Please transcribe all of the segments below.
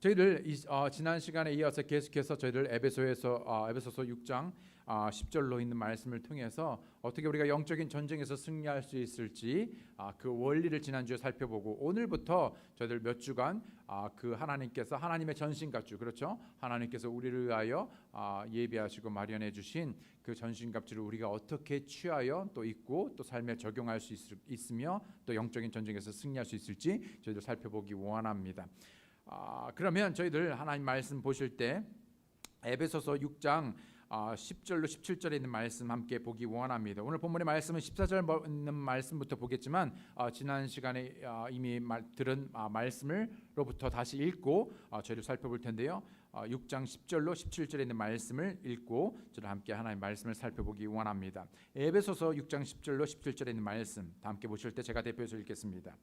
저희들 지난 시간에 이어서 계속해서 저희들 에베소서 6장 10절로 있는 말씀을 통해서 어떻게 우리가 영적인 전쟁에서 승리할 수 있을지 그 원리를 지난주에 살펴보고, 오늘부터 저희들 몇 주간 그 하나님께서 하나님의 전신갑주, 그렇죠? 하나님께서 우리를 위하여 예비하시고 마련해 주신 그 전신갑주를 우리가 어떻게 취하여 또 입고 또 삶에 적용할 수 있으며 또 영적인 전쟁에서 승리할 수 있을지 저희들 살펴보기 원합니다. 그러면 저희들 하나님 말씀 보실 때 에베소서 6장 10절로 17절에 있는 말씀 함께 보기 원합니다. 오늘 본문의 말씀은 14절 있는 말씀부터 보겠지만 지난 시간에 이미 들은 말씀을로부터 다시 읽고 저희를 살펴볼 텐데요. 6장 10절로 17절에 있는 말씀을 읽고 저를 함께 하나님의 말씀을 살펴보기 원합니다. 에베소서 6장 10절로 17절에 있는 말씀 다 함께 보실 때 제가 대표해서 읽겠습니다.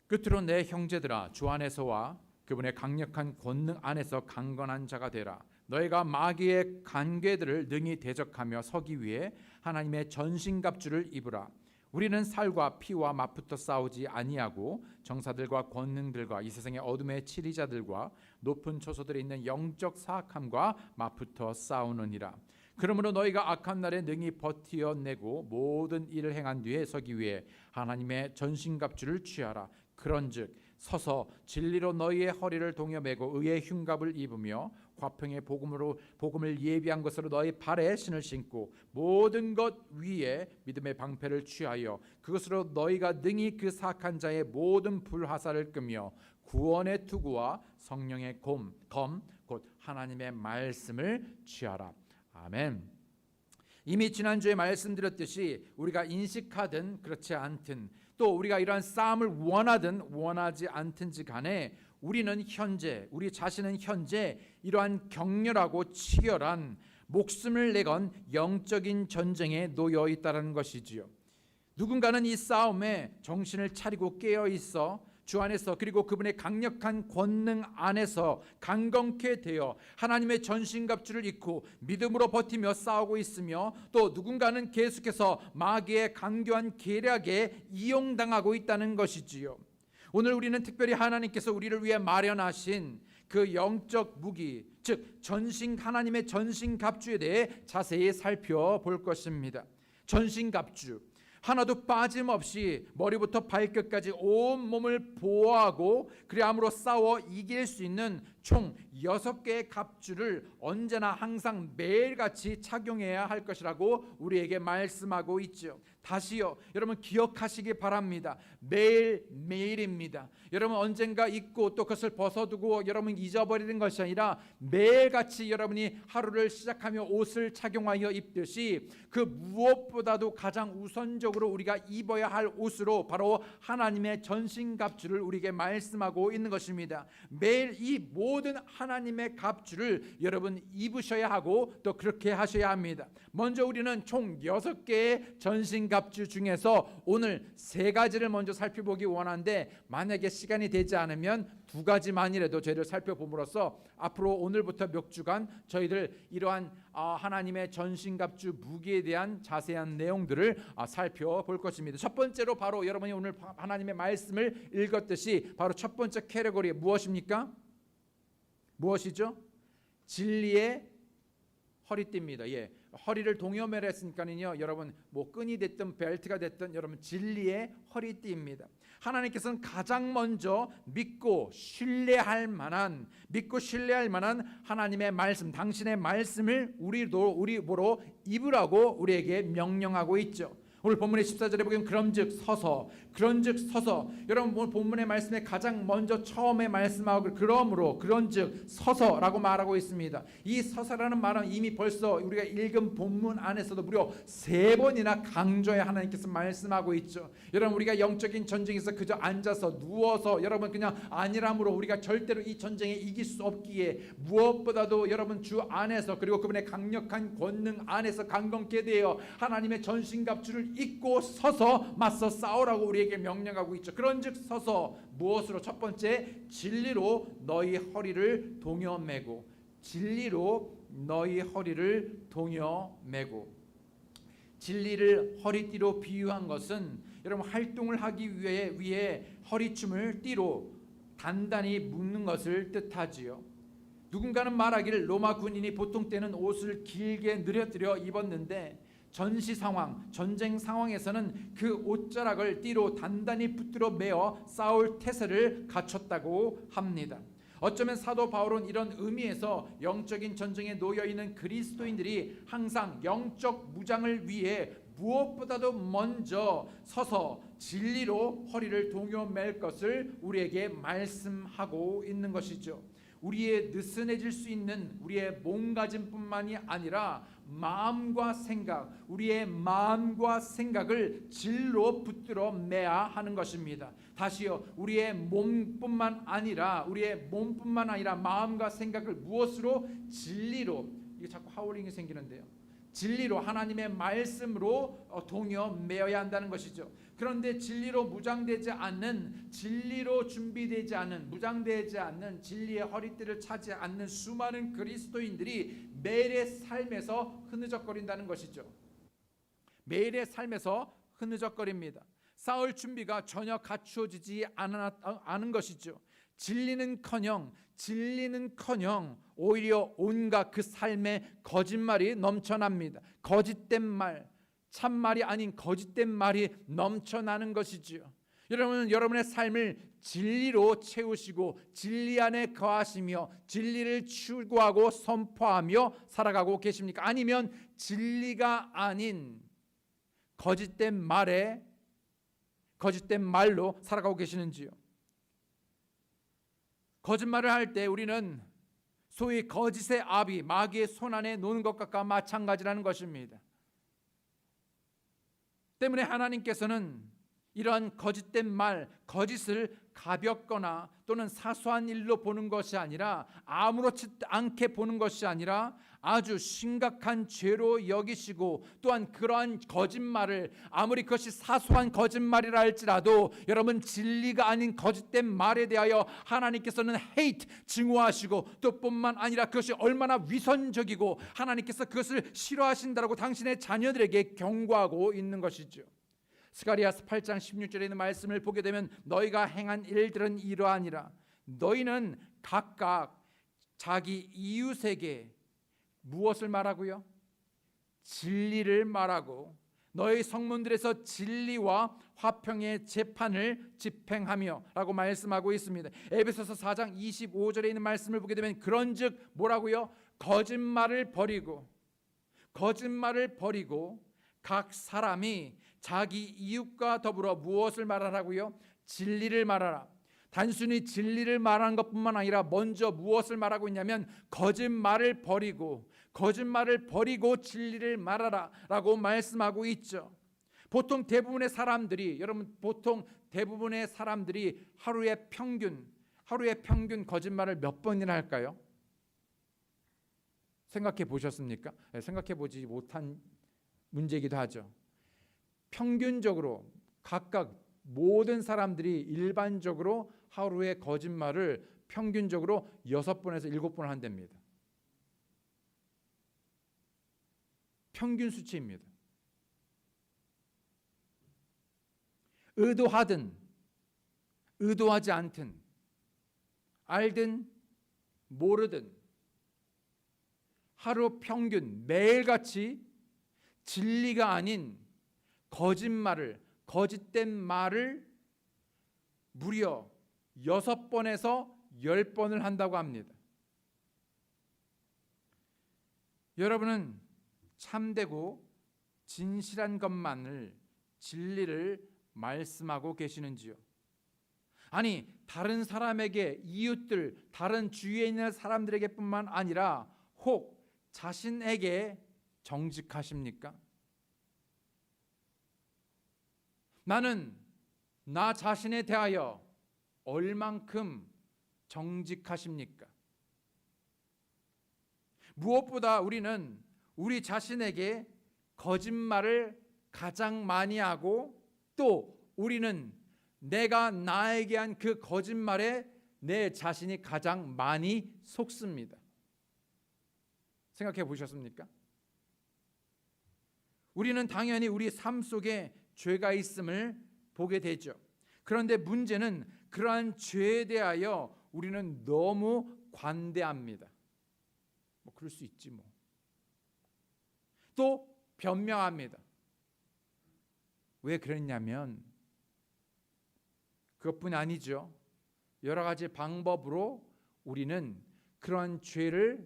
끝으로 내 형제들아, 주 안에서와 그분의 강력한 권능 안에서 강건한 자가 되라. 너희가 마귀의 간궤들을 능히 대적하며 서기 위해 하나님의 전신갑주를 입으라. 우리는 살과 피와 맞붙어 싸우지 아니하고 정사들과 권능들과 이 세상의 어둠의 치리자들과 높은 초소들에 있는 영적 사악함과 맞붙어 싸우느니라. 그러므로 너희가 악한 날에 능히 버티어내고 모든 일을 행한 뒤에 서기 위해 하나님의 전신갑주를 취하라. 그런즉 서서 진리로 너희의 허리를 동여매고 의의 흉갑을 입으며 화평의 복음을 예비한 것으로 너희 발에 신을 신고 모든 것 위에 믿음의 방패를 취하여 그것으로 너희가 능히 그 사악한 자의 모든 불화살을 끄며 구원의 투구와 성령의 검 곧 하나님의 말씀을 취하라. 아멘. 이미 지난주에 말씀드렸듯이 우리가 인식하든 그렇지 않든 또 우리가 이러한 싸움을 원하든 원하지 않든지 간에 우리는 현재, 우리 자신은 현재 이러한 격렬하고 치열한 목숨을 내건 영적인 전쟁에 놓여 있다는 것이지요. 누군가는 이 싸움에 정신을 차리고 깨어 있어 주 안에서 그리고 그분의 강력한 권능 안에서 강건케 되어 하나님의 전신갑주를 입고 믿음으로 버티며 싸우고 있으며, 또 누군가는 계속해서 마귀의 강교한 계략에 이용당하고 있다는 것이지요. 오늘 우리는 특별히 하나님께서 우리를 위해 마련하신 그 영적 무기, 즉 하나님의 전신갑주에 대해 자세히 살펴볼 것입니다. 전신갑주, 하나도 빠짐없이 머리부터 발끝까지 온 몸을 보호하고 그리함으로 싸워 이길 수 있는 총 6개의 갑주를 언제나 항상 매일같이 착용해야 할 것이라고 우리에게 말씀하고 있죠. 다시요, 여러분 기억하시기 바랍니다. 매일매일입니다. 여러분 언젠가 입고 또 그것을 벗어두고 여러분 잊어버리는 것이 아니라 매일같이 여러분이 하루를 시작하며 옷을 착용하여 입듯이 그 무엇보다도 가장 우선적으로 우리가 입어야 할 옷으로 바로 하나님의 전신갑주를 우리에게 말씀하고 있는 것입니다. 매일 이 모든 하나님의 갑주를 여러분 입으셔야 하고 또 그렇게 하셔야 합니다. 먼저 우리는 총 6개의 전신갑주 중에서 오늘 3가지를 먼저 살펴보기 원하는데, 만약에 시간이 되지 않으면 2가지만이라도 저희를 살펴봄으로써 앞으로 오늘부터 몇 주간 저희들 이러한 하나님의 전신갑주 무기에 대한 자세한 내용들을 살펴볼 것입니다. 첫 번째로 바로 여러분이 오늘 하나님의 말씀을 읽었듯이 바로 첫 번째 캐러고리 무엇입니까? 무엇이죠? 진리의 허리띠입니다. 허리를 동여매라 했으니까요, 여러분 뭐 끈이 됐든 벨트가 됐든 여러분 진리의 허리띠입니다. 하나님께서는 가장 먼저 믿고 신뢰할 만한 하나님의 말씀, 당신의 말씀을 우리보로 입으라고 우리에게 명령하고 있죠. 오늘 본문의 14절에 보면 그런즉 서서, 여러분 오늘 본문의 말씀에 가장 먼저 처음에 말씀하고 그런즉 서서라고 말하고 있습니다. 이 서서라는 말은 이미 벌써 우리가 읽은 본문 안에서도 무려 3번이나 강조해 하나님께서 말씀하고 있죠. 여러분 우리가 영적인 전쟁에서 그저 앉아서 누워서 여러분 그냥 아니라므로 우리가 절대로 이 전쟁에 이길 수 없기에 무엇보다도 여러분 주 안에서 그리고 그분의 강력한 권능 안에서 강건케 되어 하나님의 전신갑주를 입고 서서 맞서 싸우라고 우리에게 명령하고 있죠. 그런즉 서서 무엇으로? 첫 번째, 진리로 너희 허리를 동여매고, 진리를 허리띠로 비유한 것은 여러분 활동을 하기 위해 허리춤을 띠로 단단히 묶는 것을 뜻하지요. 누군가는 말하기를 로마 군인이 보통 때는 옷을 길게 늘어뜨려 입었는데 전시 상황, 전쟁 상황에서는 그 옷자락을 띠로 단단히 붙들어 매어 싸울 태세를 갖췄다고 합니다. 어쩌면 사도 바울은 이런 의미에서 영적인 전쟁에 놓여 있는 그리스도인들이 항상 영적 무장을 위해 무엇보다도 먼저 서서 진리로 허리를 동여맬 것을 우리에게 말씀하고 있는 것이죠. 우리의 느슨해질 수 있는 우리의 몸가짐뿐만이 아니라 마음과 생각, 우리의 마음과 생각을 진로 붙들어 매야 하는 것입니다. 다시요, 우리의 몸뿐만 아니라 마음과 생각을 무엇으로? 진리로. 이게 자꾸 하울링이 생기는데요. 진리로, 하나님의 말씀으로 동여 매어야 한다는 것이죠. 그런데 진리로 무장되지 않는, 진리로 준비되지 않은, 무장되지 않는, 진리의 허리띠를 차지 않는 수많은 그리스도인들이 매일의 삶에서 흐느적거린다는 것이죠. 매일의 삶에서 흐느적거립니다. 싸울 준비가 전혀 갖추어지지 않은 것이죠. 진리는커녕 오히려 온갖 그 삶에 거짓말이 넘쳐납니다. 거짓된 말, 참말이 아닌 거짓된 말이 넘쳐나는 것이지요. 여러분의 삶을 진리로 채우시고 진리 안에 거하시며 진리를 추구하고 선포하며 살아가고 계십니까? 아니면 진리가 아닌 거짓된 말로 살아가고 계시는지요? 거짓말을 할 때 우리는 소위 거짓의 아비, 마귀의 손안에 노는 것과 마찬가지라는 것입니다. 때문에 하나님께서는 이러한 거짓된 말, 거짓을 가볍거나 또는 사소한 일로 보는 것이 아니라, 아무렇지 않게 보는 것이 아니라 아주 심각한 죄로 여기시고, 또한 그러한 거짓말을 아무리 그것이 사소한 거짓말이라 할지라도 여러분 진리가 아닌 거짓된 말에 대하여 하나님께서는 hate, 증오하시고, 또 뿐만 아니라 그것이 얼마나 위선적이고 하나님께서 그것을 싫어하신다라고 당신의 자녀들에게 경고하고 있는 것이죠. 스가랴서 8장 16절에 있는 말씀을 보게 되면 너희가 행한 일들은 이러하니라. 너희는 각각 자기 이웃에게 무엇을 말하고요? 진리를 말하고 너희 성문들에서 진리와 화평의 재판을 집행하며 라고 말씀하고 있습니다. 에베소서 4장 25절에 있는 말씀을 보게 되면 그런즉 뭐라고요? 거짓말을 버리고 각 사람이 자기 이웃과 더불어 무엇을 말하라고요? 진리를 말하라. 단순히 진리를 말하는 것뿐만 아니라 먼저 무엇을 말하고 있냐면 거짓말을 버리고 진리를 말하라 라고 말씀하고 있죠. 보통 대부분의 사람들이 하루에 평균 거짓말을 몇 번이나 할까요? 생각해 보셨습니까? 생각해 보지 못한 문제이기도 하죠. 평균적으로 각각 모든 사람들이 일반적으로 하루에 거짓말을 평균적으로 6번에서 7번 한답니다. 평균 수치입니다. 의도하든 의도하지 않든 알든 모르든 하루 평균 매일같이 진리가 아닌 거짓된 말을 무려 6번에서 10번을 한다고 합니다. 여러분은 참되고 진실한 것만을, 진리를 말씀하고 계시는지요? 아니, 다른 사람에게, 이웃들, 다른 주위에 있는 사람들에게 뿐만 아니라 혹 자신에게 정직하십니까? 나는 나 자신에 대하여 얼만큼 정직하십니까? 무엇보다 우리는 우리 자신에게 거짓말을 가장 많이 하고, 또 우리는 내가 나에게 한 그 거짓말에 내 자신이 가장 많이 속습니다. 생각해 보셨습니까? 우리는 당연히 우리 삶 속에 죄가 있음을 보게 되죠. 그런데 문제는 그러한 죄에 대하여 우리는 너무 관대합니다. 뭐 그럴 수 있지 뭐. 또 변명합니다. 왜 그랬냐면 그것뿐 아니죠. 여러 가지 방법으로 우리는 그러한 죄를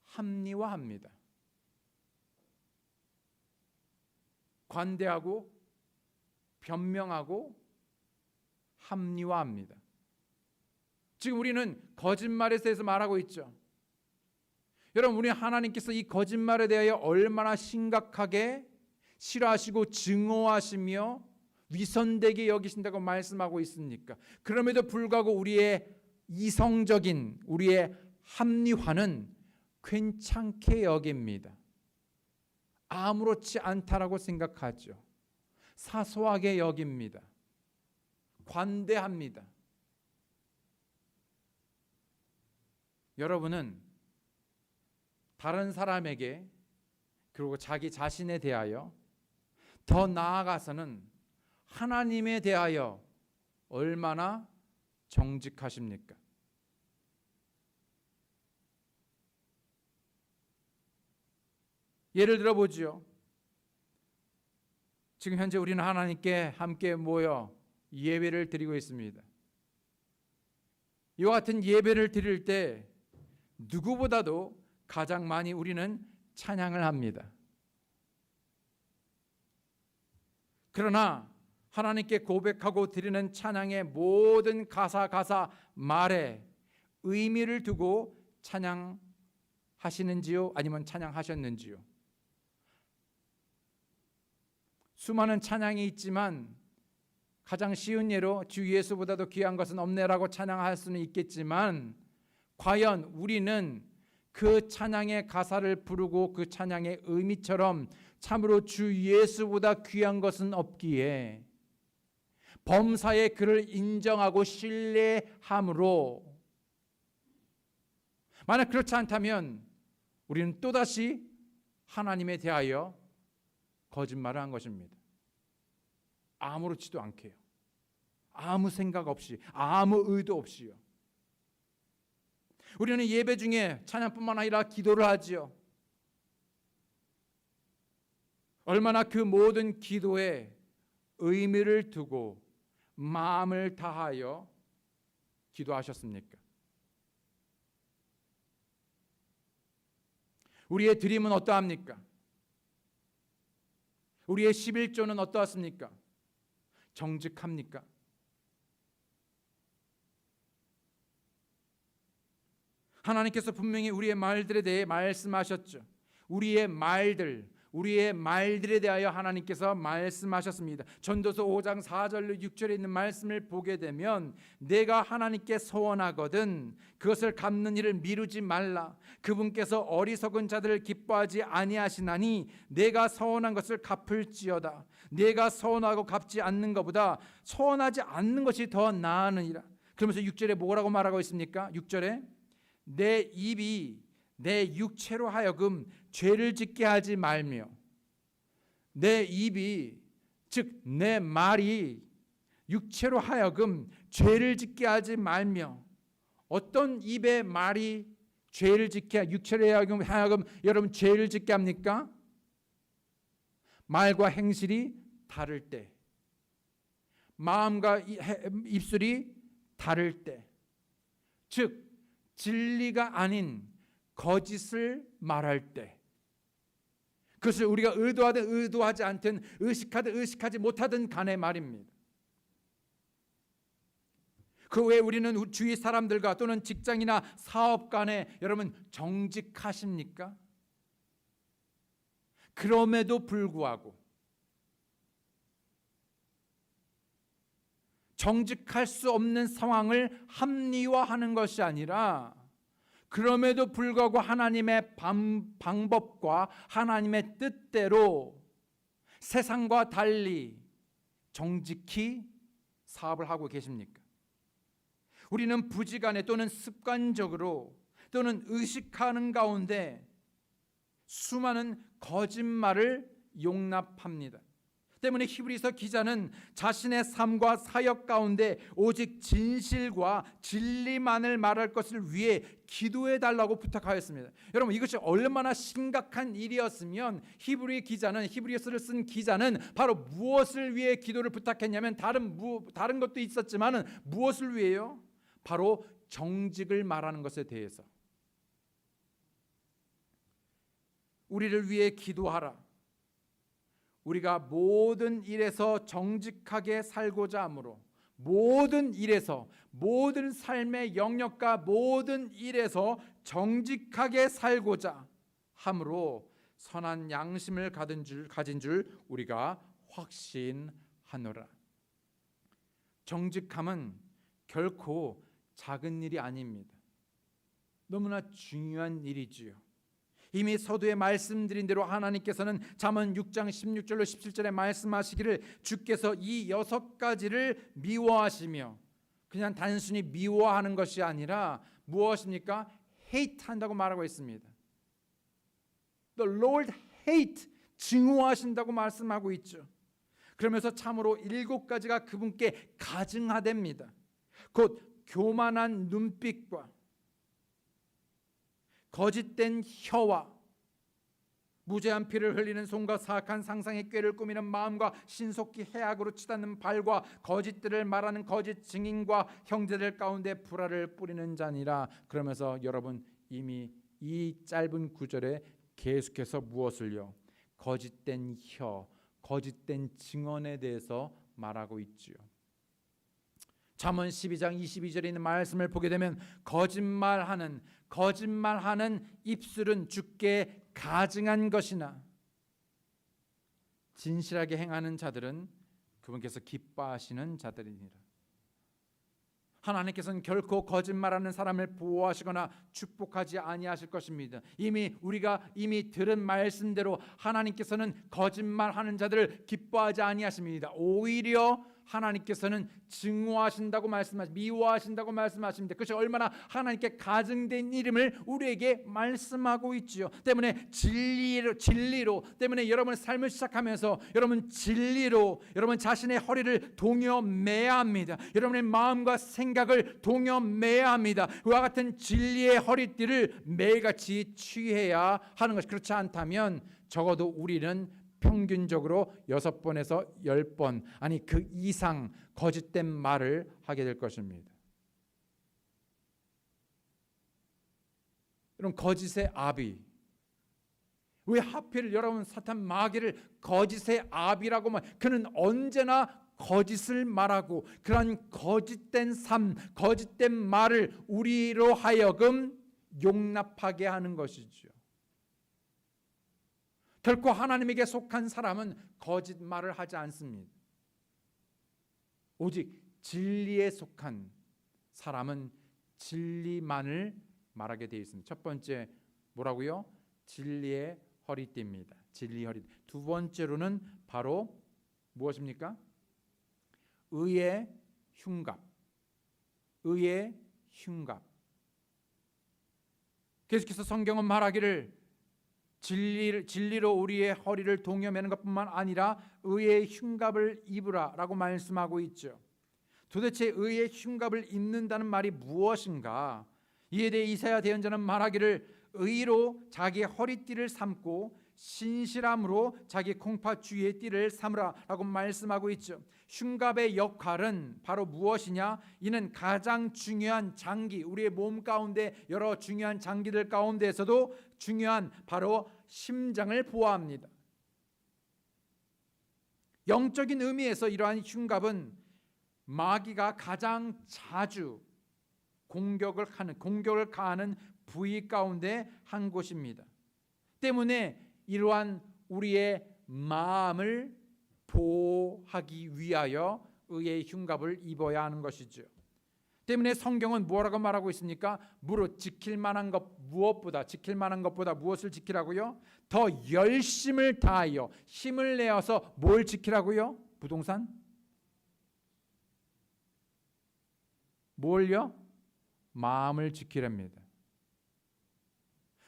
합리화합니다. 관대하고 변명하고 합리화합니다. 지금 우리는 거짓말에 대해서 말하고 있죠. 여러분, 우리 하나님께서 이 거짓말에 대하여 얼마나 심각하게 싫어하시고 증오하시며 위선되게 여기신다고 말씀하고 있습니까? 그럼에도 불구하고 우리의 이성적인 우리의 합리화는 괜찮게 여깁니다. 아무렇지 않다라고 생각하죠. 사소하게 여깁니다. 관대합니다. 여러분은 다른 사람에게 그리고 자기 자신에 대하여 더 나아가서는 하나님에 대하여 얼마나 정직하십니까? 예를 들어 보지요. 지금 현재 우리는 하나님께 함께 모여 예배를 드리고 있습니다. 이와 같은 예배를 드릴 때 누구보다도 가장 많이 우리는 찬양을 합니다. 그러나 하나님께 고백하고 드리는 찬양의 모든 가사 말에 의미를 두고 찬양하시는지요? 아니면 찬양하셨는지요? 수많은 찬양이 있지만 가장 쉬운 예로 주 예수보다도 귀한 것은 없네라고 찬양할 수는 있겠지만 과연 우리는 그 찬양의 가사를 부르고 그 찬양의 의미처럼 참으로 주 예수보다 귀한 것은 없기에 범사에 그를 인정하고 신뢰함으로, 만약 그렇지 않다면 우리는 또다시 하나님에 대하여 거짓말을 한 것입니다. 아무렇지도 않게요. 아무 생각 없이, 아무 의도 없이요. 우리는 예배 중에 찬양뿐만 아니라 기도를 하지요. 얼마나 그 모든 기도에 의미를 두고 마음을 다하여 기도하셨습니까? 우리의 드림은 어떠합니까? 우리의 11조는 어떠했습니까? 정직합니까? 하나님께서 분명히 우리의 말들에 대해 말씀하셨죠. 우리의 말들에 대하여 하나님께서 말씀하셨습니다. 전도서 5장 4절로 6절에 있는 말씀을 보게 되면 내가 하나님께 서원하거든 그것을 갚는 일을 미루지 말라. 그분께서 어리석은 자들을 기뻐하지 아니하시나니 내가 서원한 것을 갚을지어다. 내가 서원하고 갚지 않는 것보다 서원하지 않는 것이 더 나으니라. 그러면서 6절에 뭐라고 말하고 있습니까? 6절에 내 입이 내 육체로 하여금 죄를 짓게 하지 말며, 내 입이 즉 내 말이 육체로 하여금 죄를 짓게 하지 말며. 어떤 입의 말이 죄를 짓게, 육체로 하여금 여러분 죄를 짓게 합니까? 말과 행실이 다를 때, 마음과 입술이 다를 때, 즉 진리가 아닌 거짓을 말할 때, 그것을 우리가 의도하든 의도하지 않든 의식하든 의식하지 못하든 간에 말입니다. 그 외에 우리는 주위 사람들과 또는 직장이나 사업 간에 여러분 정직하십니까? 그럼에도 불구하고 정직할 수 없는 상황을 합리화하는 것이 아니라 그럼에도 불구하고 하나님의 방법과 하나님의 뜻대로 세상과 달리 정직히 사업을 하고 계십니까? 우리는 부지간에 또는 습관적으로 또는 의식하는 가운데 수많은 거짓말을 용납합니다. 때문에 히브리서 기자는 자신의 삶과 사역 가운데 오직 진실과 진리만을 말할 것을 위해 기도해 달라고 부탁하였습니다. 여러분, 이것이 얼마나 심각한 일이었으면 히브리서를 쓴 기자는 바로 무엇을 위해 기도를 부탁했냐면 다른 것도 있었지만은 무엇을 위해요? 바로 정직을 말하는 것에 대해서. 우리를 위해 기도하라. 우리가 모든 일에서 정직하게 살고자 하므로, 모든 일에서, 모든 삶의 영역과 모든 일에서 정직하게 살고자 함으로 선한 양심을 가진 줄 우리가 확신하노라. 정직함은 결코 작은 일이 아닙니다. 너무나 중요한 일이지요. 이미 서두에 말씀드린 대로 하나님께서는 잠언 6장 16절로 17절에 말씀하시기를 주께서 이 6가지를 미워하시며, 그냥 단순히 미워하는 것이 아니라 무엇입니까? hate 한다고 말하고 있습니다. The Lord hate, 증오하신다고 말씀하고 있죠. 그러면서 참으로 7가지가 그분께 가증하됩니다. 곧 교만한 눈빛과 거짓된 혀와 무죄한 피를 흘리는 손과 사악한 상상의 꾀를 꾸미는 마음과 신속히 해악으로 치닫는 발과 거짓들을 말하는 거짓 증인과 형제들 가운데 불화를 뿌리는 자니라. 그러면서 여러분, 이미 이 짧은 구절에 계속해서 무엇을요? 거짓된 혀, 거짓된 증언에 대해서 말하고 있지요. 잠언 12장 22절에 있는 말씀을 보게 되면 거짓말하는 입술은 주께 가증한 것이나 진실하게 행하는 자들은 그분께서 기뻐하시는 자들이니라. 하나님께서는 결코 거짓말하는 사람을 보호하시거나 축복하지 아니하실 것입니다. 우리가 들은 말씀대로 하나님께서는 거짓말하는 자들을 기뻐하지 아니하십니다. 오히려 하나님께서는 증오하신다고 미워하신다고 말씀하십니다. 그것이 얼마나 하나님께 가증된 이름을 우리에게 말씀하고 있지요. 때문에 진리로 때문에 여러분의 삶을 시작하면서 여러분 진리로 여러분 자신의 허리를 동여 매야 합니다. 여러분의 마음과 생각을 동여 매야 합니다. 그와 같은 진리의 허리띠를 매일같이 취해야 하는 것이, 그렇지 않다면 적어도 우리는 평균적으로 6번에서 10번, 아니 그 이상 거짓된 말을 하게 될 것입니다. 여러분, 거짓의 아비, 왜 하필 여러분 사탄 마귀를 거짓의 아비라고 그는 언제나 거짓을 말하고 그러한 거짓된 삶, 거짓된 말을 우리로 하여금 용납하게 하는 것이죠. 결코 하나님에게 속한 사람은 거짓말을 하지 않습니다. 오직 진리에 속한 사람은 진리만을 말하게 되어 있습니다. 첫 번째 뭐라고요? 진리의 허리띠입니다. 진리 허리띠. 두 번째로는 바로 무엇입니까? 의의 흉갑. 의의 흉갑. 계속해서 성경은 말하기를 진리로 우리의 허리를 동여매는 것뿐만 아니라 의의 흉갑을 입으라라고 말씀하고 있죠. 도대체 의의 흉갑을 입는다는 말이 무엇인가? 이에 대해 이사야 대언자는 말하기를 의로 자기 허리띠를 삼고 신실함으로 자기 콩팥 주위의 띠를 삼으라라고 말씀하고 있죠. 흉갑의 역할은 바로 무엇이냐? 이는 가장 중요한 장기, 우리의 몸 가운데 여러 중요한 장기들 가운데에서도 중요한 바로 심장을 보호합니다. 영적인 의미에서 이러한 흉갑은 마귀가 가장 자주 공격을 가하는 부위 가운데 한 곳입니다. 때문에 이러한 우리의 마음을 보호하기 위하여 의의 흉갑을 입어야 하는 것이죠. 때문에 성경은 뭐라고 말하고 있습니까? 무릇 지킬 만한 것보다 무엇을 지키라고요? 더 열심을 다하여 힘을 내어서 뭘 지키라고요? 부동산? 뭘요? 마음을 지키랍니다.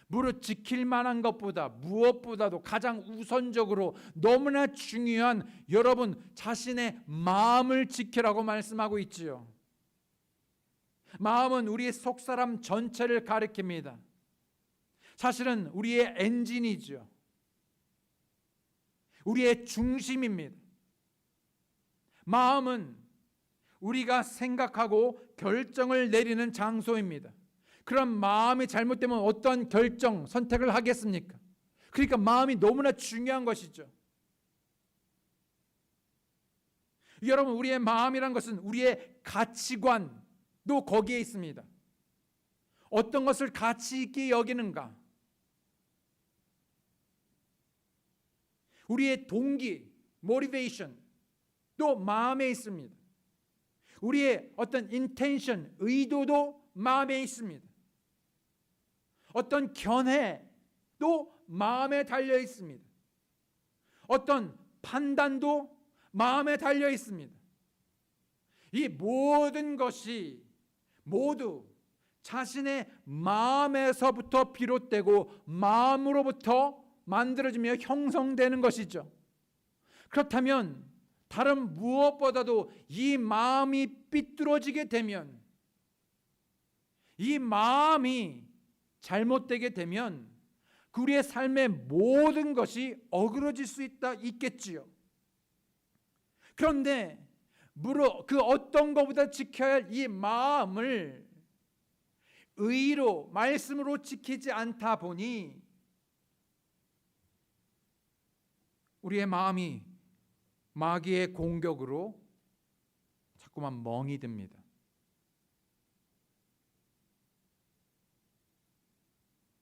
무릇 지킬 만한 것보다 무엇보다도 가장 우선적으로 너무나 중요한 여러분 자신의 마음을 지키라고 말씀하고 있지요. 마음은 우리의 속사람 전체를 가리킵니다. 사실은 우리의 엔진이죠. 우리의 중심입니다. 마음은 우리가 생각하고 결정을 내리는 장소입니다. 그런 마음이 잘못되면 어떤 결정, 선택을 하겠습니까? 그러니까 마음이 너무나 중요한 것이죠. 여러분, 우리의 마음이란 것은 우리의 가치관도 거기에 있습니다. 어떤 것을 가치 있게 여기는가? 우리의 동기, motivation도 마음에 있습니다. 우리의 어떤 intention, 의도도 마음에 있습니다. 어떤 견해도 마음에 달려 있습니다. 어떤 판단도 마음에 달려 있습니다. 이 모든 것이 모두 자신의 마음에서부터 비롯되고 마음으로부터 만들어지며 형성되는 것이죠. 그렇다면 다른 무엇보다도 이 마음이 삐뚤어지게 되면, 이 마음이 잘못되게 되면 우리의 삶의 모든 것이 어그러질 수 있겠지요. 그런데 그 어떤 것보다 지켜야 할 이 마음을 의로, 말씀으로 지키지 않다 보니 우리의 마음이 마귀의 공격으로 자꾸만 멍이 듭니다.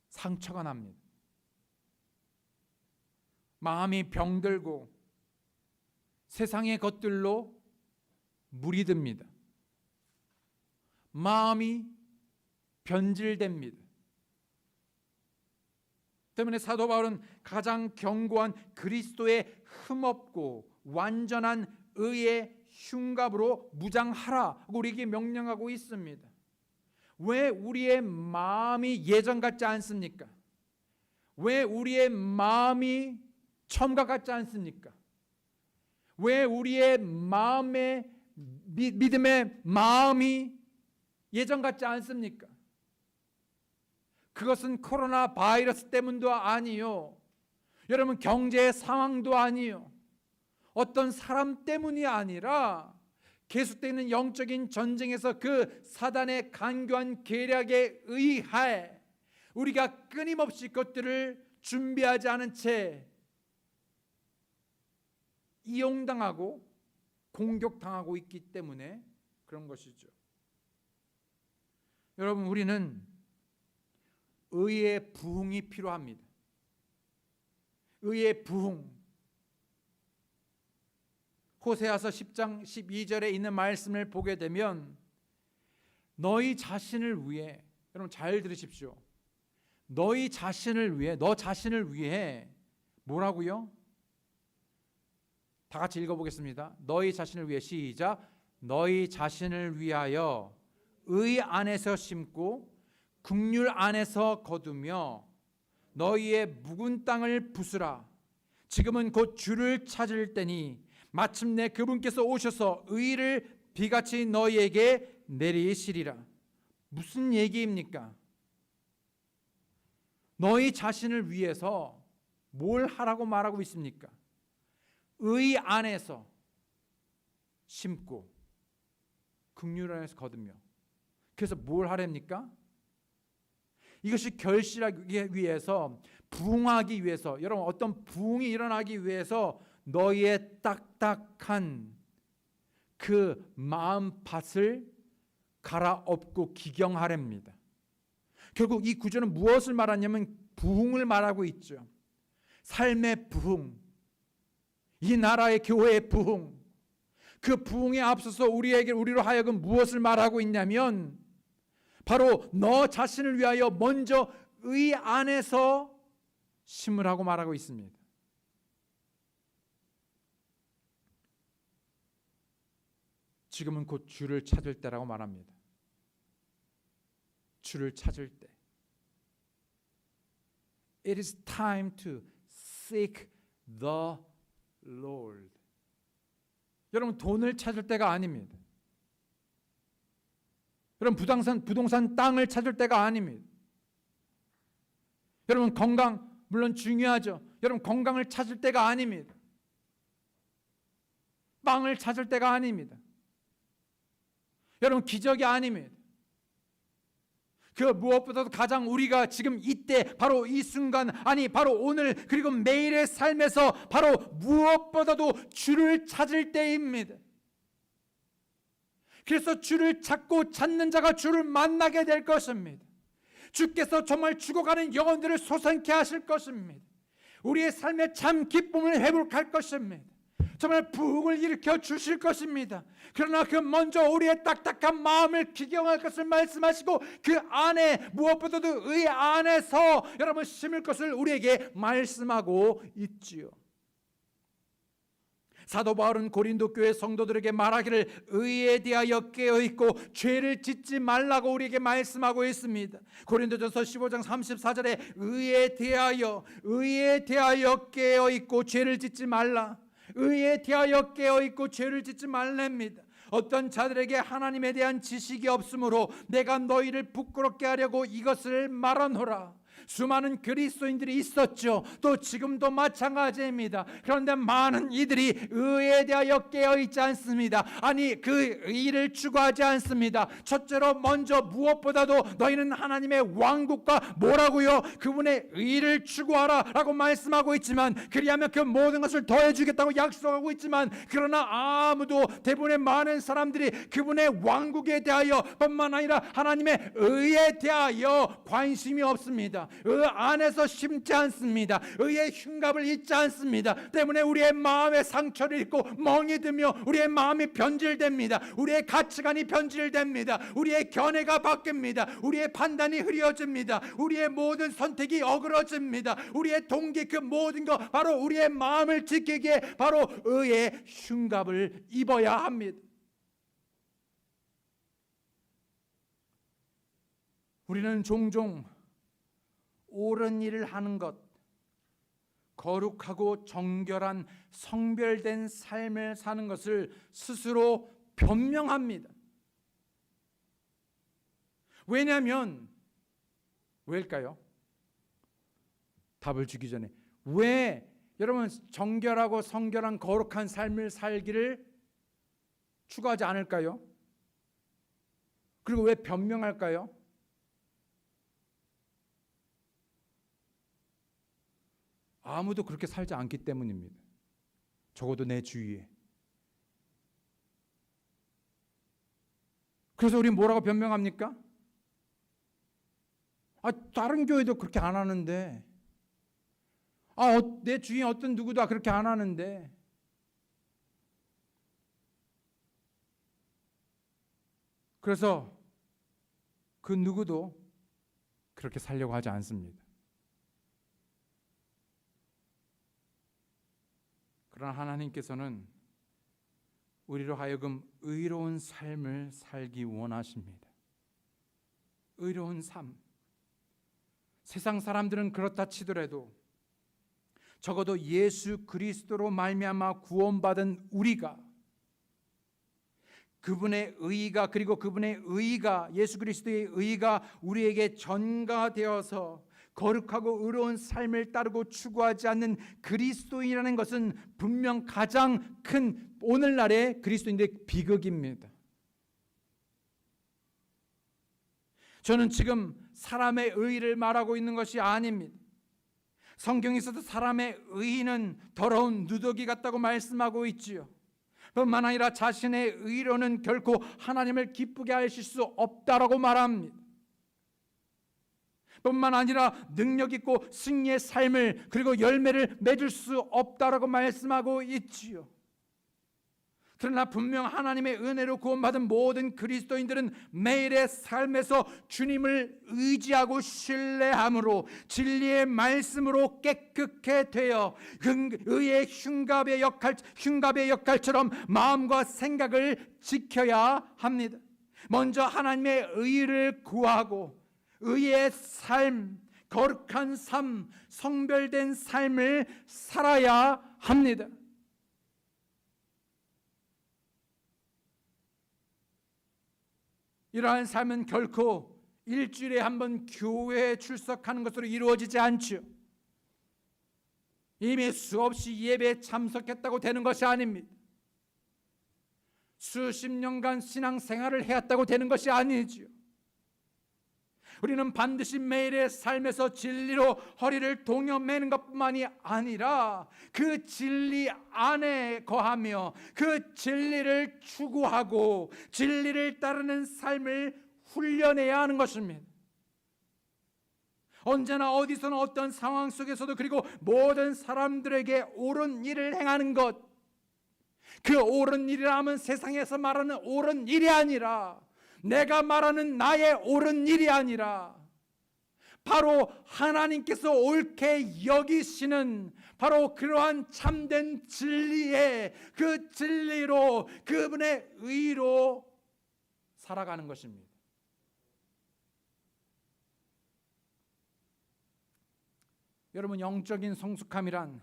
상처가 납니다. 마음이 병들고 세상의 것들로 물이 듭니다. 마음이 변질됩니다. 때문에 사도 바울은 가장 견고한 그리스도의 흠없고 완전한 의의 흉갑으로 무장하라 우리에게 명령하고 있습니다. 왜 우리의 마음이 예전 같지 않습니까? 왜 우리의 마음이 처음과 같지 않습니까? 왜 우리의 마음의 믿음의 마음이 예전 같지 않습니까? 그것은 코로나 바이러스 때문도 아니요. 여러분 경제 상황도 아니요. 어떤 사람 때문이 아니라 계속되는 영적인 전쟁에서 그 사단의 간교한 계략에 의하여 우리가 끊임없이 그것들을 준비하지 않은 채 이용당하고 공격당하고 있기 때문에 그런 것이죠. 여러분, 우리는 의의 부흥이 필요합니다. 의의 부흥. 호세아서 10장 12절에 있는 말씀을 보게 되면 너희 자신을 위해, 여러분 잘 들으십시오. 너희 자신을 위해, 너 자신을 위해 뭐라고요? 다 같이 읽어보겠습니다. 너희 자신을 위해, 시작. 너희 자신을 위하여 의 안에서 심고 긍휼 안에서 거두며 너희의 묵은 땅을 부수라. 지금은 곧 주를 찾을 때니 마침내 그분께서 오셔서 의를 비같이 너희에게 내리시리라. 무슨 얘기입니까? 너희 자신을 위해서 뭘 하라고 말하고 있습니까? 의 안에서 심고 긍휼 안에서 거두며. 그래서 뭘 하랍니까? 이것이 결실하기 위해서, 부흥하기 위해서, 여러분 어떤 부흥이 일어나기 위해서 너희의 딱딱한 그 마음밭을 갈아엎고 기경하랍니다. 결국 이 구절은 무엇을 말하냐면 부흥을 말하고 있죠. 삶의 부흥, 이 나라의 교회의 부흥. 그 부흥에 앞서서 우리로 하여금 무엇을 말하고 있냐면 바로 너 자신을 위하여 먼저 의 안에서 심으라고 말하고 있습니다. 지금은 곧 주를 찾을 때라고 말합니다. 주를 찾을 때. It is time to seek the Lord. 여러분, 돈을 찾을 때가 아닙니다. 여러분, 부동산 땅을 찾을 때가 아닙니다. 여러분, 건강 물론 중요하죠. 여러분, 건강을 찾을 때가 아닙니다. 빵을 찾을 때가 아닙니다. 여러분, 기적이 아닙니다. 그 무엇보다도 가장 우리가 지금 이때 바로 이 순간, 아니 바로 오늘, 그리고 매일의 삶에서 바로 무엇보다도 주를 찾을 때입니다. 그래서 주를 찾고 찾는 자가 주를 만나게 될 것입니다. 주께서 정말 죽어가는 영혼들을 솟아나게 하실 것입니다. 우리의 삶의 참 기쁨을 회복할 것입니다. 정말 부흥을 일으켜 주실 것입니다. 그러나 그 먼저 우리의 딱딱한 마음을 기경할 것을 말씀하시고, 그 안에 무엇보다도 의 안에서 여러분 심을 것을 우리에게 말씀하고 있지요. 사도 바울은 고린도 교회 성도들에게 말하기를 의에 대하여 깨어있고 죄를 짓지 말라고 우리에게 말씀하고 있습니다. 고린도전서 15장 34절에 의에 대하여 깨어있고 죄를 짓지 말라, 의에 대하여 깨어있고 죄를 짓지 말랍니다. 어떤 자들에게 하나님에 대한 지식이 없으므로 내가 너희를 부끄럽게 하려고 이것을 말하노라. 수많은 그리스도인들이 있었죠. 또 지금도 마찬가지입니다. 그런데 많은 이들이 의에 대하여 깨어있지 않습니다. 아니, 그 의를 추구하지 않습니다. 첫째로 먼저 무엇보다도 너희는 하나님의 왕국과 뭐라고요? 그분의 의를 추구하라 라고 말씀하고 있지만, 그리하면 그 모든 것을 더해주겠다고 약속하고 있지만, 그러나 아무도, 대부분의 많은 사람들이 그분의 왕국에 대하여 뿐만 아니라 하나님의 의에 대하여 관심이 없습니다. 의 안에서 심지 않습니다. 의의 흉갑을 잊지 않습니다. 때문에 우리의 마음의 상처를 입고 멍이 들며 우리의 마음이 변질됩니다. 우리의 가치관이 변질됩니다. 우리의 견해가 바뀝니다. 우리의 판단이 흐려집니다. 우리의 모든 선택이 어그러집니다. 우리의 동기, 그 모든 것, 바로 우리의 마음을 지키기에 바로 의의 흉갑을 입어야 합니다. 우리는 종종 옳은 일을 하는 것, 거룩하고 정결한 성별된 삶을 사는 것을 스스로 변명합니다. 왜냐하면, 왜일까요? 답을 주기 전에, 왜 여러분 정결하고 성결한 거룩한 삶을 살기를 추구하지 않을까요? 그리고 왜 변명할까요? 아무도 그렇게 살지 않기 때문입니다. 적어도 내 주위에. 그래서 우리 뭐라고 변명합니까? 다른 교회도 그렇게 안 하는데, 내 주위에 어떤 누구도 그렇게 안 하는데. 그래서 그 누구도 그렇게 살려고 하지 않습니다. 그러나 하나님께서는 우리로 하여금 의로운 삶을 살기 원하십니다. 의로운 삶. 세상 사람들은 그렇다 치더라도 적어도 예수 그리스도로 말미암아 구원받은 우리가, 그분의 의가, 그리고 그분의 의가, 예수 그리스도의 의가 우리에게 전가되어서 거룩하고 의로운 삶을 따르고 추구하지 않는 그리스도인이라는 것은 분명 가장 큰 오늘날의 그리스도인들의 비극입니다. 저는 지금 사람의 의를 말하고 있는 것이 아닙니다. 성경에서도 사람의 의는 더러운 누더기 같다고 말씀하고 있지요. 뿐만 아니라 자신의 의로는 결코 하나님을 기쁘게 하실 수 없다라고 말합니다. 뿐만 아니라 능력 있고 승리의 삶을, 그리고 열매를 맺을 수 없다라고 말씀하고 있지요. 그러나 분명 하나님의 은혜로 구원받은 모든 그리스도인들은 매일의 삶에서 주님을 의지하고 신뢰함으로 진리의 말씀으로 깨끗게 되어 의의 흉갑의 역할처럼 마음과 생각을 지켜야 합니다. 먼저 하나님의 의를 구하고 의의 삶, 거룩한 삶, 성별된 삶을 살아야 합니다. 이러한 삶은 결코 일주일에 한 번 교회에 출석하는 것으로 이루어지지 않죠. 이미 수없이 예배에 참석했다고 되는 것이 아닙니다. 수십 년간 신앙생활을 해왔다고 되는 것이 아니지요. 우리는 반드시 매일의 삶에서 진리로 허리를 동여매는 것뿐만이 아니라 그 진리 안에 거하며 그 진리를 추구하고 진리를 따르는 삶을 훈련해야 하는 것입니다. 언제나 어디서나 어떤 상황 속에서도 그리고 모든 사람들에게 옳은 일을 행하는 것, 그 옳은 일이라 하면 세상에서 말하는 옳은 일이 아니라 내가 말하는 나의 옳은 일이 아니라 바로 하나님께서 옳게 여기시는 바로 그러한 참된 진리의 그 진리로 그분의 의로 살아가는 것입니다. 여러분, 영적인 성숙함이란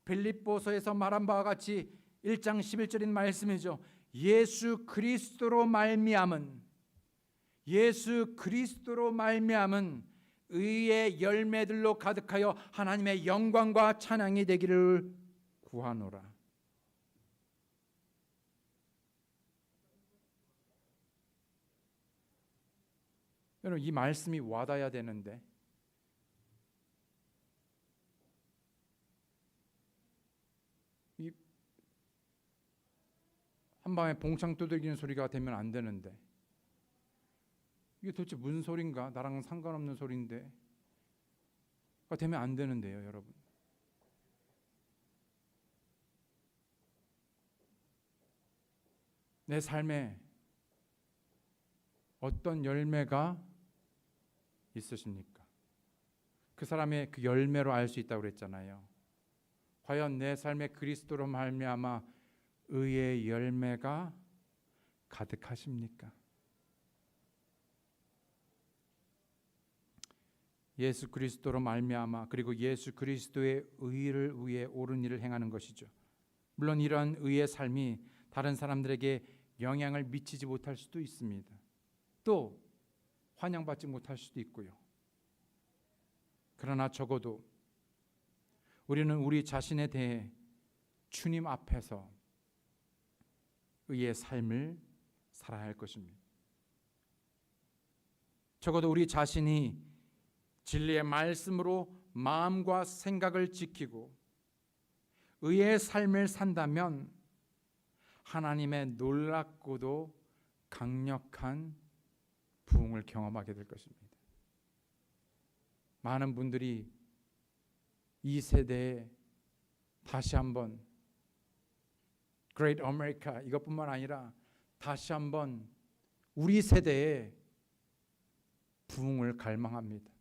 빌립보서에서 말한 바와 같이 1장 11절인 말씀이죠. 예수 그리스도로 말미암은 의의 열매들로 가득하여 하나님의 영광과 찬양이 되기를 구하노라. 여러분, 이 말씀이 와닿아야 되는데 한밤에 봉창 두들기는 소리가 되면 안 되는데 이게 도대체 무슨 소린가? 나랑 상관없는 소리인데 가 되면 안 되는데요, 여러분. 내 삶에 어떤 열매가 있으십니까? 그 사람의 그 열매로 알 수 있다고 그랬잖아요. 과연 내 삶에 그리스도로 말미암아 의의 열매가 가득하십니까? 예수 그리스도로 말미암아 그리고 예수 그리스도의 의를 위해 옳은 일을 행하는 것이죠. 물론 이러한 의의 삶이 다른 사람들에게 영향을 미치지 못할 수도 있습니다. 또 환영받지 못할 수도 있고요. 그러나 적어도 우리는 우리 자신에 대해 주님 앞에서 의의 삶을 살아야 할 것입니다. 적어도 우리 자신이 진리의 말씀으로 마음과 생각을 지키고 의의 삶을 산다면 하나님의 놀랍고도 강력한 부흥을 경험하게 될 것입니다. 많은 분들이 이 세대에 다시 한번 Great America 이것뿐만 아니라 다시 한번 우리 세대에 부흥을 갈망합니다.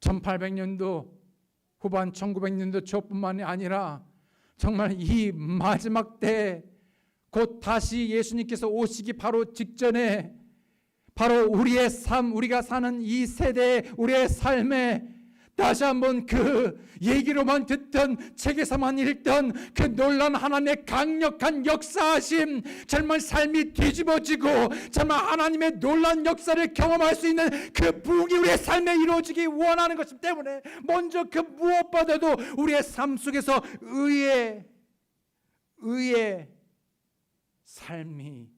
(1800년도) 후반 1900년도 초뿐만이 아니라 정말 이 마지막 때 곧 다시 예수님께서 오시기 바로 직전에 바로 우리의 삶, 우리가 사는 이 세대 우리의 삶에 다시 한번 그 얘기로만 듣던 책에서만 읽던 그 놀라운 하나님의 강력한 역사하심, 정말 삶이 뒤집어지고 정말 하나님의 놀라운 역사를 경험할 수 있는 그 부흥이 우리의 삶에 이루어지기 원하는 것이기 때문에 먼저 그 무엇보다도 우리의 삶 속에서 의의 삶이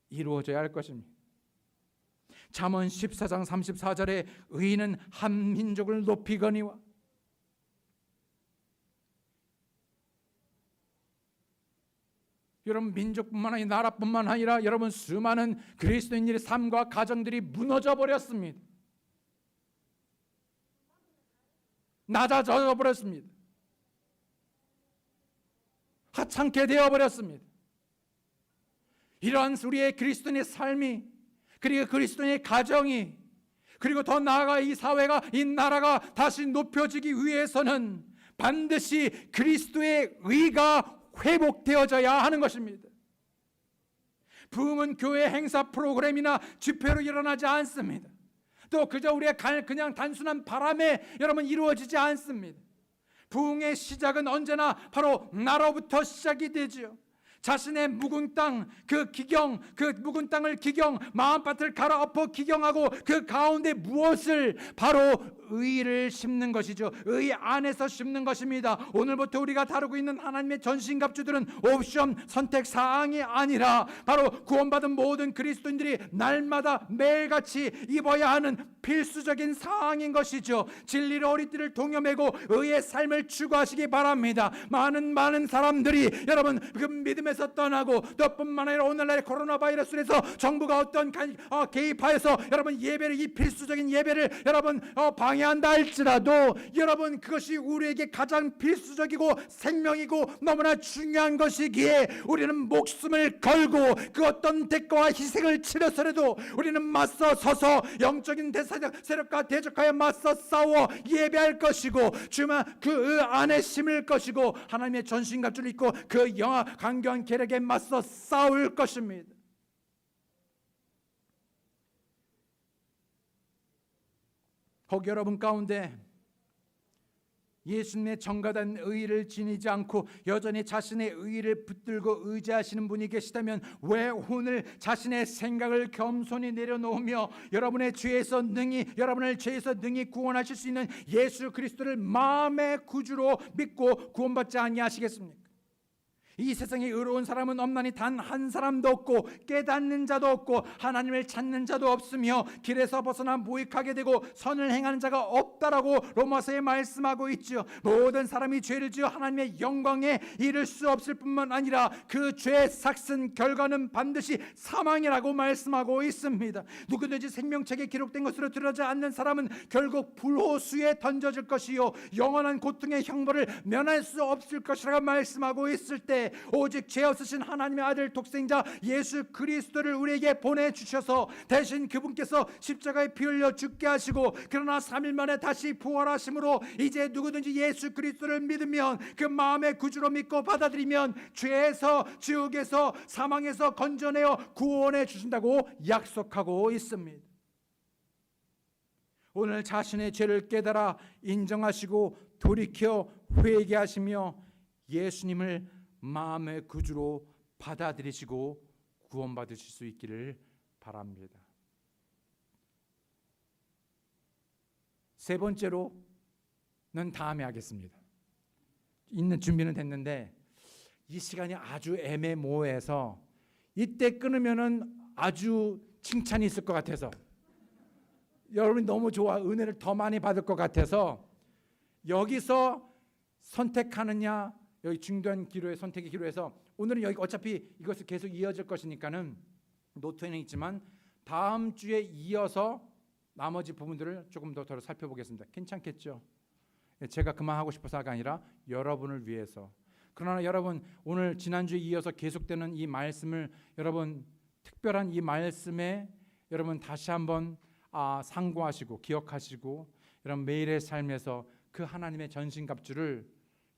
이루어져야 할 것입니다. 잠언 14장 34절에 의인은 한 민족을 높이거니와 여러분 민족뿐만 아니라 나라뿐만 아니라 여러분 수많은 그리스도인들의 삶과 가정들이 무너져 버렸습니다. 낮아져 버렸습니다. 하찮게 되어 버렸습니다. 이러한 우리의 그리스도인의 삶이 그리고 그리스도인의 가정이 그리고 더 나아가 이 사회가 이 나라가 다시 높여지기 위해서는 반드시 그리스도의 의가 회복되어져야 하는 것입니다. 부흥은 교회 행사 프로그램이나 집회로 일어나지 않습니다. 또 그저 우리의 그냥 단순한 바람에 여러분 이루어지지 않습니다. 부흥의 시작은 언제나 바로 나로부터 시작이 되죠. 자신의 묵은 땅, 그 묵은 땅을 마음밭을 갈아엎어 기경하고 그 가운데 무엇을 바로 의를 심는 것이죠. 의 안에서 심는 것입니다. 오늘부터 우리가 다루고 있는 하나님의 전신갑주들은 옵션 선택 사항이 아니라 바로 구원받은 모든 그리스도인들이 날마다 매일같이 입어야 하는 필수적인 사항인 것이죠. 진리로 허리띠를 동여매고 의의 삶을 추구하시기 바랍니다. 많은 사람들이 여러분 그 믿음에서 떠나고 또 뿐만 아니라 오늘날의 코로나 바이러스로 해서 정부가 어떤 개입하여서 여러분 예배를, 이 필수적인 예배를 여러분 방해한다 할지라도 여러분 그것이 우리에게 가장 필수적이고 생명이고 너무나 중요한 것이기에 우리는 목숨을 걸고 그 어떤 대가와 희생을 치러서라도 우리는 맞서 서서 영적인 세력과 대적하여 맞서 싸워 예배할 것이고 주만 그 안에 심을 것이고 하나님의 전신갑주를 입고 그 영화 강경한 계략에 맞서 싸울 것입니다. 혹 여러분 가운데 예수님의 정가된 의의를 지니지 않고 여전히 자신의 의의를 붙들고 의지하시는 분이 계시다면 왜 오늘 자신의 생각을 겸손히 내려놓으며 여러분을 죄에서 능히 구원하실 수 있는 예수 그리스도를 마음의 구주로 믿고 구원받지 아니하시겠습니까? 이 세상에 의로운 사람은 없나니 단 한 사람도 없고 깨닫는 자도 없고 하나님을 찾는 자도 없으며 길에서 벗어나 무익하게 되고 선을 행하는 자가 없다라고 로마서에 말씀하고 있죠. 모든 사람이 죄를 지어 하나님의 영광에 이를 수 없을 뿐만 아니라 그 죄의 삭슨 결과는 반드시 사망이라고 말씀하고 있습니다. 누구든지 생명책에 기록된 것으로 드러나지 않는 사람은 결국 불호수에 던져질 것이요 영원한 고통의 형벌을 면할 수 없을 것이라고 말씀하고 있을 때 오직 죄 없으신 하나님의 아들 독생자 예수 그리스도를 우리에게 보내주셔서 대신 그분께서 십자가에 피 흘려 죽게 하시고 그러나 3일 만에 다시 부활하심으로 이제 누구든지 예수 그리스도를 믿으면 그 마음의 구주로 믿고 받아들이면 죄에서 지옥에서 사망에서 건져내어 구원해 주신다고 약속하고 있습니다. 오늘 자신의 죄를 깨달아 인정하시고 돌이켜 회개하시며 예수님을 마음의 구주로 받아들이시고 구원받으실 수 있기를 바랍니다. 세 번째로는 다음에 하겠습니다. 있는 준비는 됐는데 이 시간이 아주 애매모호해서 이때 끊으면은 아주 칭찬이 있을 것 같아서 여러분이 너무 좋아 은혜를 더 많이 받을 것 같아서 여기서 선택하느냐 여기 중단 기로의 선택의 기로에서 오늘은 여기 어차피 이것을 계속 이어질 것이니까는 노트에는 있지만 다음 주에 이어서 나머지 부분들을 조금 더 살펴보겠습니다. 괜찮겠죠? 제가 그만하고 싶어서가 아니라 여러분을 위해서. 그러나 여러분 오늘 지난주에 이어서 계속되는 이 말씀을 여러분 특별한 이 말씀에 여러분 다시 한번 상고하시고 기억하시고 여러분 매일의 삶에서 그 하나님의 전신갑주를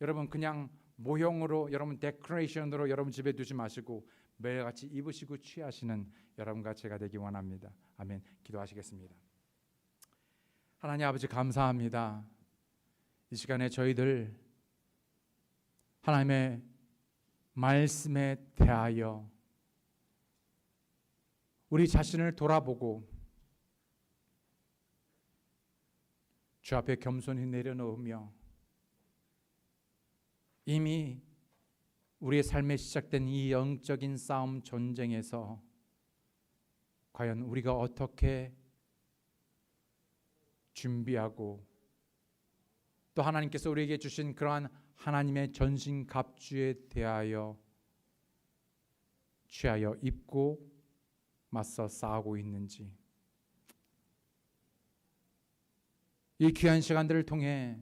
여러분 그냥 모형으로 여러분 데코레이션으로 여러분 집에 두지 마시고 매일같이 입으시고 취하시는 여러분과 제가 되기 원합니다. 아멘. 기도하시겠습니다. 하나님 아버지 감사합니다. 이 시간에 저희들 하나님의 말씀에 대하여 우리 자신을 돌아보고 주 앞에 겸손히 내려놓으며 이미 우리의 삶에 시작된 이 영적인 싸움 전쟁에서 과연 우리가 어떻게 준비하고 또 하나님께서 우리에게 주신 그러한 하나님의 전신갑주에 대하여 취하여 입고 맞서 싸우고 있는지 이 귀한 시간들을 통해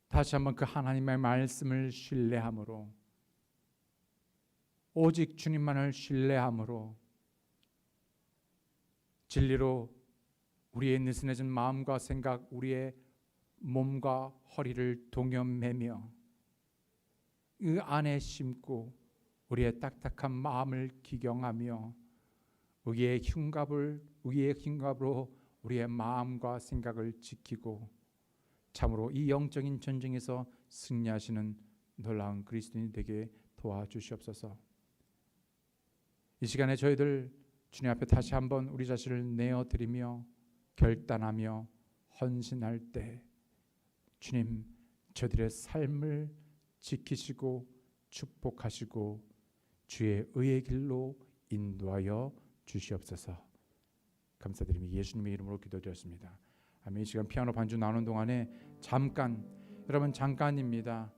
다시 한번 그 하나님의 말씀을 신뢰함으로 오직 주님만을 신뢰함으로 진리로 우리의 느슨해진 마음과 생각 우리의 몸과 허리를 동여매며 그 안에 심고 우리의 딱딱한 마음을 기경하며 의의 흉갑으로 우리의 마음과 생각을 지키고 참으로 이 영적인 전쟁에서 승리하시는 놀라운 그리스도인이 되게 도와주시옵소서. 이 시간에 저희들 주님 앞에 다시 한번 우리 자신을 내어드리며 결단하며 헌신할 때 주님 저들의 삶을 지키시고 축복하시고 주의 의의 길로 인도하여 주시옵소서. 감사드리며 예수님의 이름으로 기도드렸습니다. 아멘. 이 시간 피아노 반주 나누는 동안에 여러분 잠깐입니다.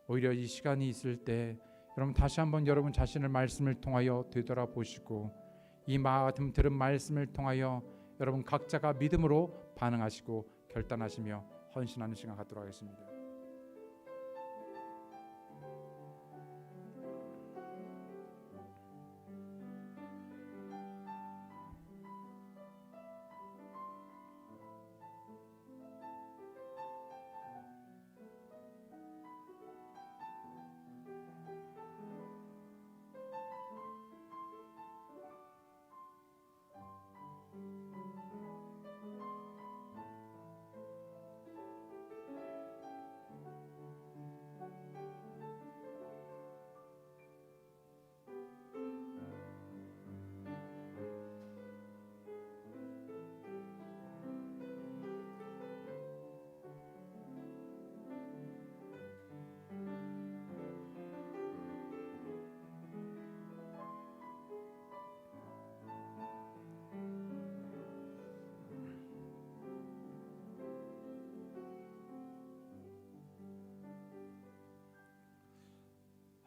오히려 이 시간이 있을 때 여러분 다시 한번 여러분 자신을 말씀을 통하여 되돌아보시고 이 같은 들은 말씀을 통하여 여러분 각자가 믿음으로 반응하시고 결단하시며 헌신하는 시간 갖도록 하겠습니다.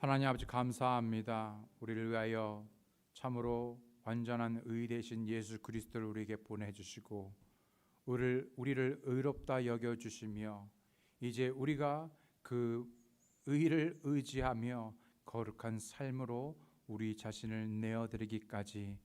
하나님 아버지 감사합니다. 우리를 위하여 참으로 완전한 의 되신 예수 그리스도를 우리에게 보내주시고 우리를 의롭다 여겨주시며 이제 우리가 그 의를 의지하며 거룩한 삶으로 우리 자신을 내어드리기까지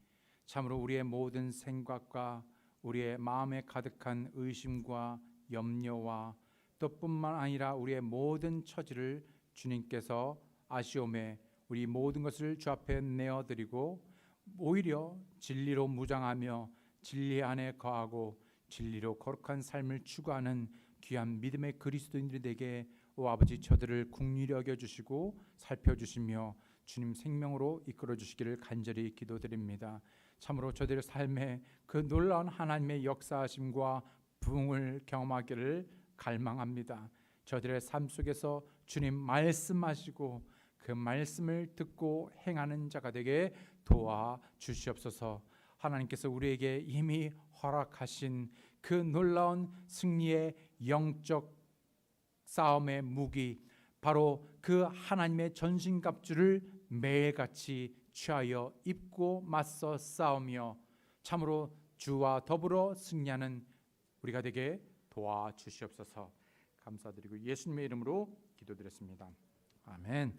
참으로 우리의 모든 생각과 우리의 마음에 가득한 의심과 염려와 또 뿐만 아니라 우리의 모든 처지를 주님께서 아시오매 우리 모든 것을 주 앞에 내어드리고 오히려 진리로 무장하며 진리 안에 거하고 진리로 거룩한 삶을 추구하는 귀한 믿음의 그리스도인들이 되게 오 아버지 저들을 긍휼히 여겨주시고 살펴주시며 주님 생명으로 이끌어주시기를 간절히 기도드립니다. 참으로 저들의 삶에 그 놀라운 하나님의 역사하심과 부흥을 경험하기를 갈망합니다. 저들의 삶 속에서 주님 말씀하시고 그 말씀을 듣고 행하는 자가 되게 도와주시옵소서. 하나님께서 우리에게 이미 허락하신 그 놀라운 승리의 영적 싸움의 무기 바로 그 하나님의 전신갑주를 매일같이 취하여 입고 맞서 싸우며 참으로 주와 더불어 승리하는 우리가 되게 도와주시옵소서. 감사드리고 예수님의 이름으로 기도드렸습니다. 아멘.